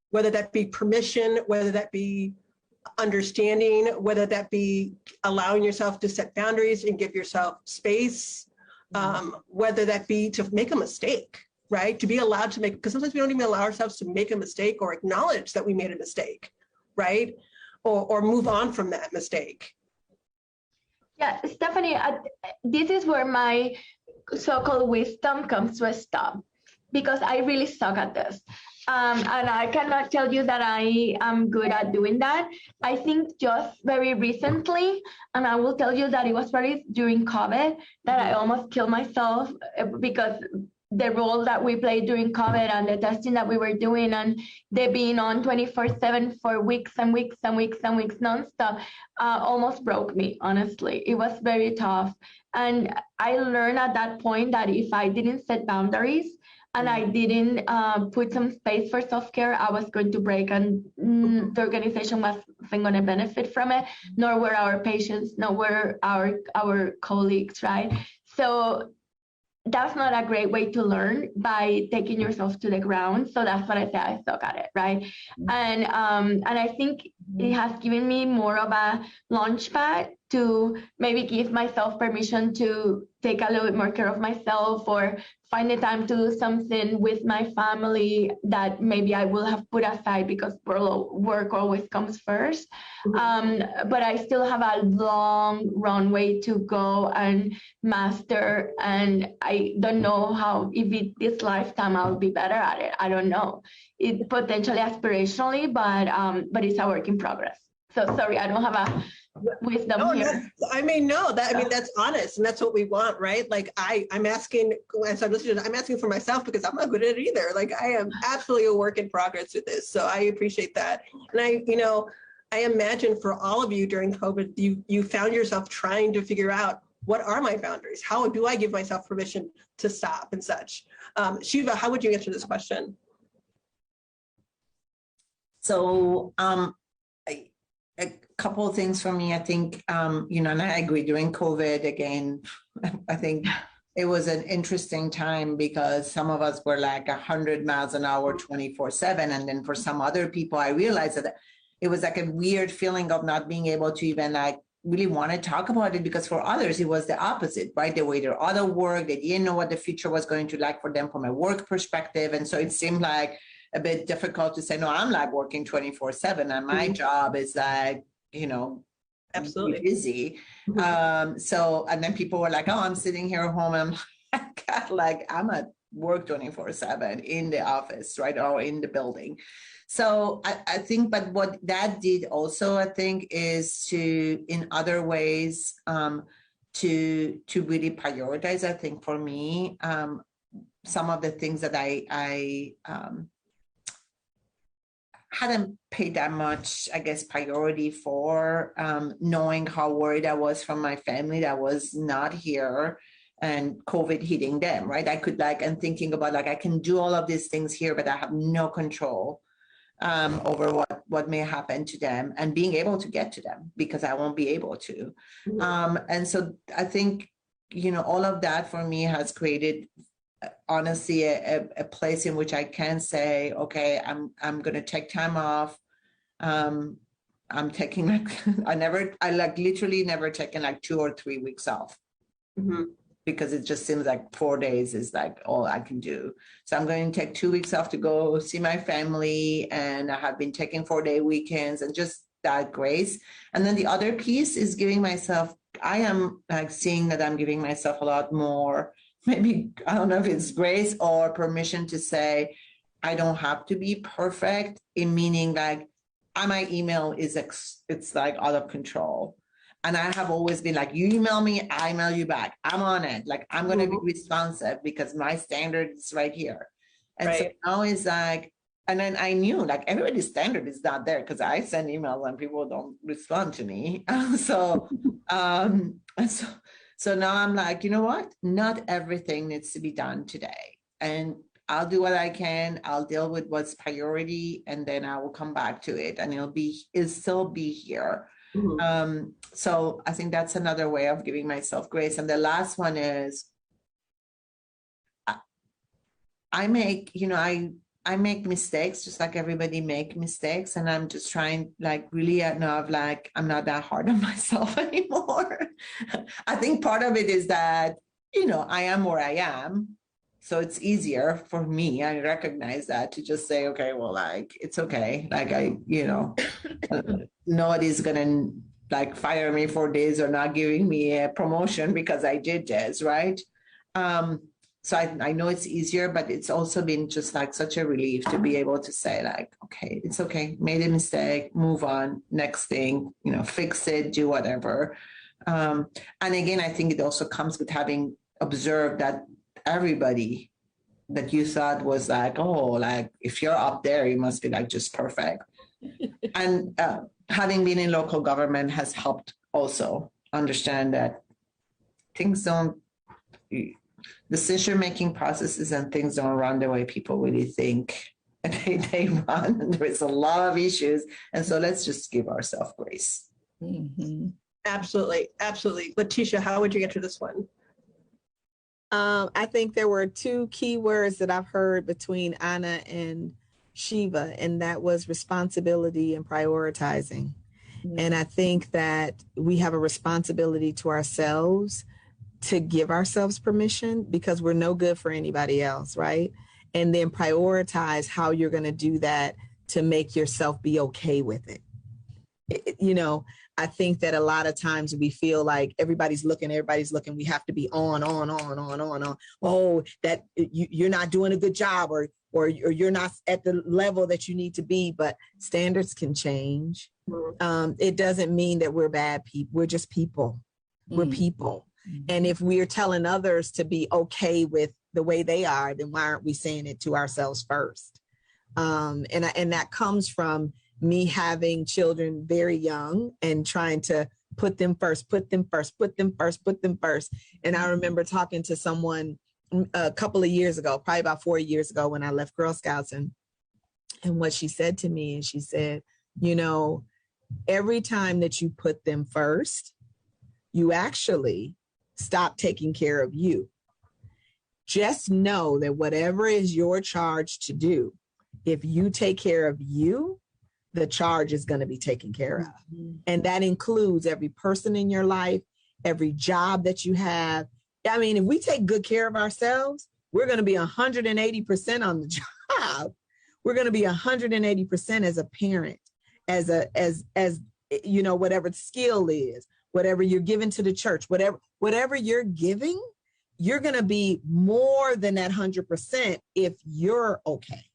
Whether that be permission, whether that be understanding, whether that be allowing yourself to set boundaries and give yourself space, whether that be to make a mistake, right? To be allowed to make, because sometimes we don't even allow ourselves to make a mistake or acknowledge that we made a mistake, right? Or move on from that mistake. Yeah, Stephanie, this is where my so-called wisdom comes to a stop, because I really suck at this. And I cannot tell you that I am good at doing that. I think just very recently, and I will tell you that it was probably during COVID that I almost killed myself, because the role that we played during COVID and the testing that we were doing, and they being on 24/7 for weeks and weeks and weeks and weeks nonstop, almost broke me, honestly. It was very tough. And I learned at that point that if I didn't set boundaries and I didn't put some space for self-care, I was going to break, and the organization wasn't going to benefit from it, nor were our patients, nor were our colleagues, right? So that's not a great way to learn, by taking yourself to the ground. So that's what I say, I suck at it, right? And I think it has given me more of a launch pad to maybe give myself permission to take a little bit more care of myself, or find the time to do something with my family that maybe I will have put aside because work always comes first. But I still have a long runway to go and master, and I don't know how, if this lifetime I'll be better at it. I don't know. It potentially aspirationally, but it's a work in progress. So sorry, I don't have a wisdom here. That's honest, and that's what we want, right? Like I'm asking, as I'm listening, I'm asking for myself, because I'm not good at it either. Like, I am absolutely a work in progress with this. So I appreciate that. And I imagine for all of you during COVID, you found yourself trying to figure out, what are my boundaries? How do I give myself permission to stop and such? Shiva, how would you answer this question? So a couple of things for me. I think, and I agree, during COVID, again, I think it was an interesting time, because some of us were like 100 miles an hour, 24/7. And then for some other people, I realized that it was like a weird feeling of not being able to even really want to talk about it, because for others, it was the opposite, right? The way their other work, they didn't know what the future was going to like for them from a work perspective. And so it seemed like a bit difficult to say, no, I'm like working 24/7 and my job is like, absolutely busy. So, and then people were like, oh, I'm sitting here at home. And I'm at work 24/7 in the office, right? Or in the building. So I think, but what that did also, I think, is to, in other ways, to really prioritize, I think, for me, some of the things that I hadn't paid that much, I guess, priority for, knowing how worried I was from my family that was not here, and COVID hitting them, right? I could and thinking about I can do all of these things here, but I have no control over what may happen to them, and being able to get to them, because I won't be able to. And so I think, all of that for me has created, honestly, a place in which I can say, okay, I'm going to take time off. I'm taking I literally never taken 2 or 3 weeks off. because it just seems like 4 days is like all I can do. So I'm going to take 2 weeks off to go see my family. And I have been taking 4-day weekends and just that grace. And then the other piece is giving myself, I am like seeing that I'm giving myself a lot more, maybe, I don't know if it's grace or permission to say, I don't have to be perfect, in meaning like my email is, it's like out of control. And I have always been like, you email me, I email you back. I'm on it. Like, I'm going to be responsive because my standard is right here. And so now it's like, and then I knew like everybody's standard is not there because I send emails and people don't respond to me. So now I'm like, you know what? Not everything needs to be done today. And I'll do what I can. I'll deal with what's priority, and then I will come back to it, and it'll still be here. So I think that's another way of giving myself grace. And the last one is I make mistakes just like everybody make mistakes. And I'm just trying like really now like, I'm not that hard on myself anymore. I think part of it is that, I am where I am. So it's easier for me. I recognize that to just say, okay, well, like, it's okay. Like nobody's going to like fire me for this or not giving me a promotion because I did this. Right. So I know it's easier, but it's also been just like such a relief to be able to say like, okay, it's okay. Made a mistake, move on, next thing, fix it, do whatever. And again, I think it also comes with having observed that everybody that you thought was like, oh, like if you're up there, you must be like just perfect. And having been in local government has helped also understand that decision-making processes and things don't run the way people really think they run. And there's a lot of issues. And so let's just give ourselves grace. Absolutely. Absolutely. Letesha, how would you get to this one? I think there were two key words that I've heard between Anna and Shiva, and that was responsibility and prioritizing. And I think that we have a responsibility to ourselves to give ourselves permission because we're no good for anybody else, right? And then prioritize how you're going to do that to make yourself be okay with it. I think that a lot of times we feel like everybody's looking, we have to be on. Oh, that you're not doing a good job or you're not at the level that you need to be, but standards can change. It doesn't mean that we're bad people. We're just people. We're people. And if we're telling others to be okay with the way they are, then why aren't we saying it to ourselves first? And that comes from me having children very young and trying to put them first. And I remember talking to someone a couple of years ago, probably about 4 years ago when I left Girl Scouts, and what she said to me, and she said, every time that you put them first, you actually stop taking care of you. Just know that whatever is your charge to do, if you take care of you, the charge is going to be taken care of. And that includes every person in your life, every job that you have. I mean, if we take good care of ourselves, we're going to be 180% on the job. We're going to be 180% as a parent, as whatever the skill is, whatever you're giving to the church, whatever you're giving, you're going to be more than that 100% if you're okay.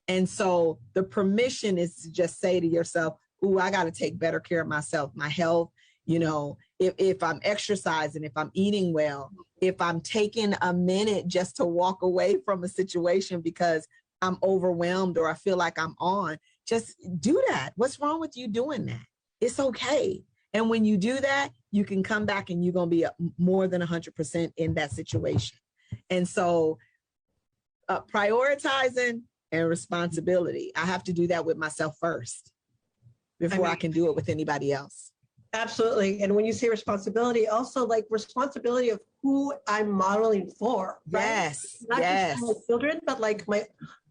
And so the permission is to just say to yourself, ooh, I got to take better care of myself, my health. If I'm exercising, if I'm eating well, if I'm taking a minute just to walk away from a situation because I'm overwhelmed or I feel like I'm on, just do that. What's wrong with you doing that? It's okay. And when you do that, you can come back and you're going to be more than 100% in that situation. And so prioritizing and responsibility, I have to do that with myself first before I can do it with anybody else. Absolutely. And when you say responsibility, also like responsibility of who I'm modeling for. Right? Yes. Not just for my children, but like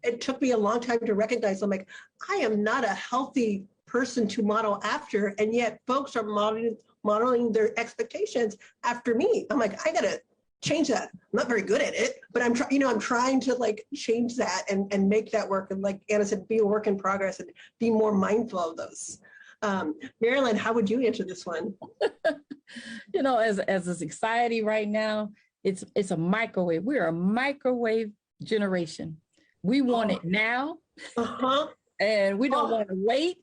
it took me a long time to recognize, I'm like, I am not a healthy person to model after. And yet folks are modeling their expectations after me. I'm like, I gotta change that. I'm not very good at it, but I'm trying to like change that and make that work. And like Anna said, be a work in progress and be more mindful of those. Marilyn, how would you answer this one? As a society right now, it's a microwave. We're a microwave generation. We want it now. And we don't want to wait.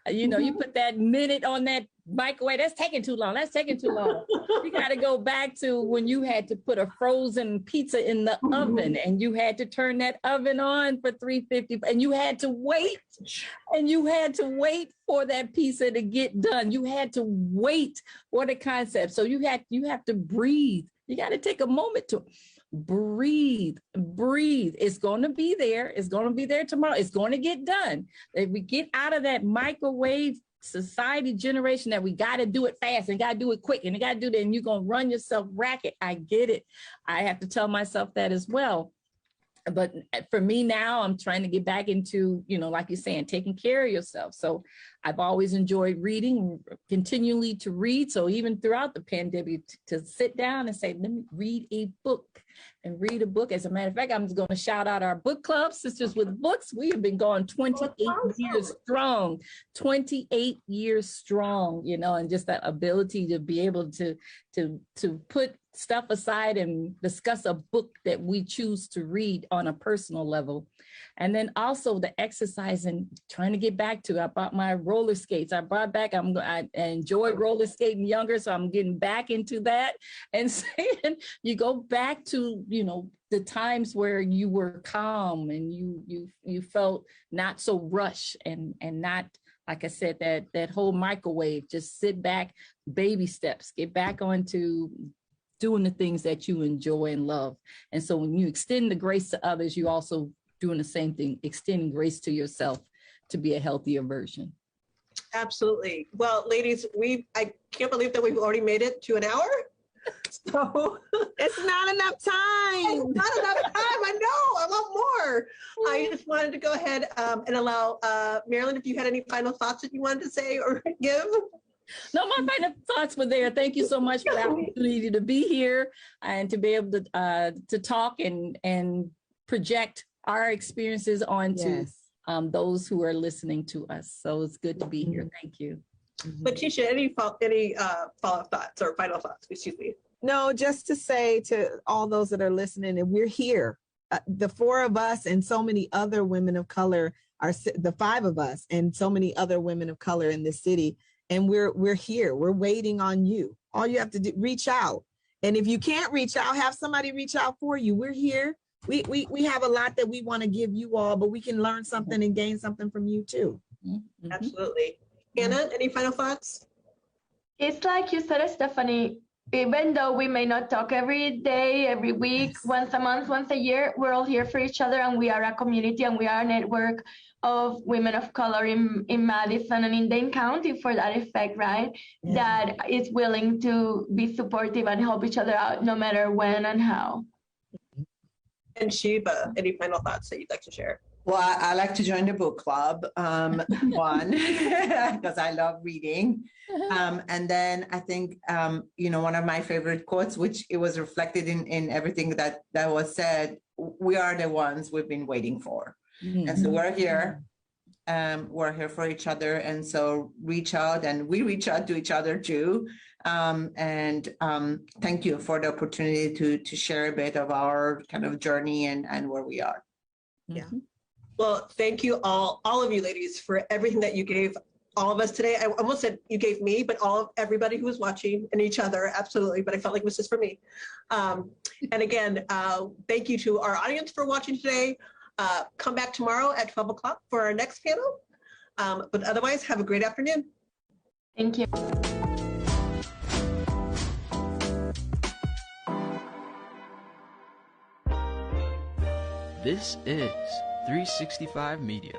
You put that minute on that microwave, that's taking too long. You got to go back to when you had to put a frozen pizza in the oven and you had to turn that oven on for 350 and you had to wait for that pizza to get done. You had to wait for the concept. So you have to breathe. You got to take a moment to breathe. It's going to be there. It's going to be there tomorrow. It's going to get done. If we get out of that microwave society generation that we got to do it fast and got to do it quick and you got to do that and you're going to run yourself ragged. I get it. I have to tell myself that as well. But for me now, I'm trying to get back into, like you're saying, taking care of yourself. So I've always enjoyed reading, continually to read. So even throughout the pandemic, to sit down and say, let me read a book. As a matter of fact, I'm just going to shout out our book club, Sisters with Books. We have been going 28 years strong, 28 years strong, and just that ability to be able to put stuff aside and discuss a book that we choose to read on a personal level. And then also the exercise and trying to get back to, I bought my roller skates. I enjoyed roller skating younger, so I'm getting back into that. And saying you go back to, the times where you were calm and you felt not so rushed and not, like I said, that whole microwave, just sit back, baby steps, get back onto doing the things that you enjoy and love. And so when you extend the grace to others, you also doing the same thing, extending grace to yourself to be a healthier version. Absolutely. Well, ladies, I can't believe that we've already made it to an hour. So it's not enough time. It's not enough time. I know. I want more. I just wanted to go ahead and allow Marilyn, if you had any final thoughts that you wanted to say or give. No, my final thoughts were there. Thank you so much for the opportunity to be here and to be able to talk and project our experiences onto those who are listening to us. So it's good to be here. Thank you. Letesha, any follow-up thoughts or final thoughts? Excuse me. No, just to say to all those that are listening, that we're here. The four of us and so many other women of color are the five of us and so many other women of color in this city. And we're here. We're waiting on you. All you have to do, reach out. And if you can't reach out, have somebody reach out for you. We're here. We have a lot that we want to give you all, but we can learn something and gain something from you too. Absolutely. Anna, any final thoughts? It's like you said, Stephanie, even though we may not talk every day, every week, once a month, once a year, we're all here for each other and we are a community and we are a network of women of color in Madison and in Dane County for that effect, right? That is willing to be supportive and help each other out no matter when and how. And Shiva, any final thoughts that you'd like to share? Well, I like to join the book club, one, because I love reading. And then I think, one of my favorite quotes, which it was reflected in everything that was said, we are the ones we've been waiting for. And so we're here for each other. And so reach out, and we reach out to each other too. And thank you for the opportunity to share a bit of our kind of journey and where we are. Yeah. Well, thank you all of you ladies for everything that you gave all of us today. I almost said you gave me, but everybody who was watching and each other, absolutely. But I felt like it was just for me. And again, thank you to our audience for watching today. Come back tomorrow at 12 o'clock for our next panel. But otherwise, have a great afternoon. Thank you. This is 365 Media.